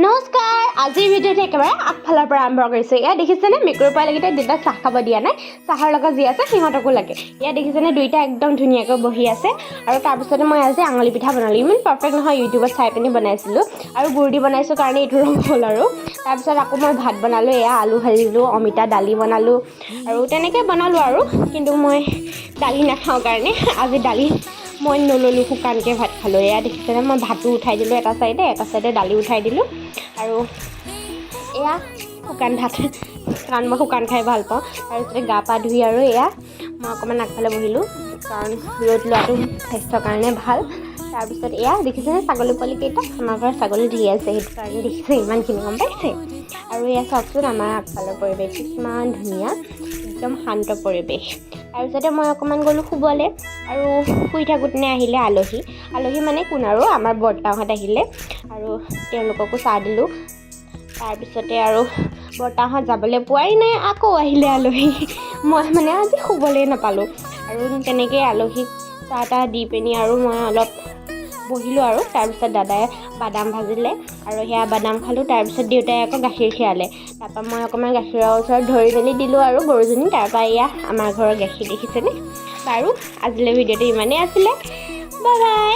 নমস্কাৰ আজিৰ ভিডিঅ'টো একেবাৰে আগফালৰ পৰা আৰম্ভ কৰিছোঁ। এয়া দেখিছেনে মেকুৰী পোৱালিকেইটা দেউতাক চাহ খাব দিয়া নাই, চাহৰ লগত যি আছে সিহঁতকো লাগে। এয়া দেখিছেনে দুইটা একদম ধুনীয়াকৈ বহি আছে। আৰু তাৰপিছতে মই আজি আঙুলি পিঠা বনালোঁ। ইমান পাৰফেক্ট নহয়, ইউটিউবত চাই পিনি বনাইছিলোঁ আৰু গুড় দি বনাইছোঁ কাৰণে এইটো ৰং হ'ল। আৰু তাৰপিছত আকৌ মই ভাত বনালোঁ, এয়া আলু ভাজিলোঁ, অমিতা দালি বনালোঁ আৰু তেনেকৈ বনালোঁ আৰু। কিন্তু মই দালি নাখাওঁ কাৰণে আজি দালি মই নল'লোঁ, শুকানকৈ ভাত খালোঁ। এয়া দেখিছেনে মই ভাতো উঠাই দিলোঁ এটা চাইডে দালি উঠাই দিলোঁ আৰু এয়া শুকান ভাত, কাৰণ মই শুকান খাই ভাল পাওঁ। তাৰপিছতে গা পা ধুই আৰু এয়া মই অকণমান আগফালে বহিলোঁ, কাৰণ ৰ'দ লোৱাটো স্বাস্থ্যৰ কাৰণে ভাল। তাৰপিছত এয়া দেখিছেনে ছাগলী পোৱালিকেইটা, আমাৰ ঘৰত ছাগলী ধেৰ আছে, সেইটো কাৰণে দেখিছে ইমানখিনি, গম পাইছে। আৰু এয়া চাওকচোন আমাৰ আগফালৰ পৰিৱেশটো কিমান ধুনীয়া, একদম শান্ত পৰিৱেশ। তাৰপিছতে মই অকণমান গ'লোঁ শুবলৈ আৰু শুই থাকোঁতে আহিলে আলহী মানে কোন আৰু আমাৰ বৰ্তাহঁত আহিলে আৰু তেওঁলোককো চাহ দিলোঁ। তাৰপিছতে আৰু বৰ্তাহঁত যাবলৈ পোৱাই নাই, আকৌ আহিলে আলহী। মই মানে আজি শুবলৈ নাপালোঁ আৰু তেনেকৈ আলহীক চাহ তাহ দি পিনি আৰু মই অলপ বহিলোঁ আৰু। তাৰপিছত দাদাই বাদাম ভাজিলে আৰু সেয়া বাদাম খালোঁ। তাৰপিছত দেউতাই আকৌ গাখীৰ খীৰালে, তাৰপৰা মই অকণমান গাখীৰৰ ওচৰত ধৰি মেলি দিলোঁ আৰু গৰুজনী। তাৰপৰা এয়া আমাৰ ঘৰৰ গাখীৰ দেখিছেনে। বাৰু আজিলৈ ভিডিঅ'টো ইমানেই আছিলে, বাই বাই।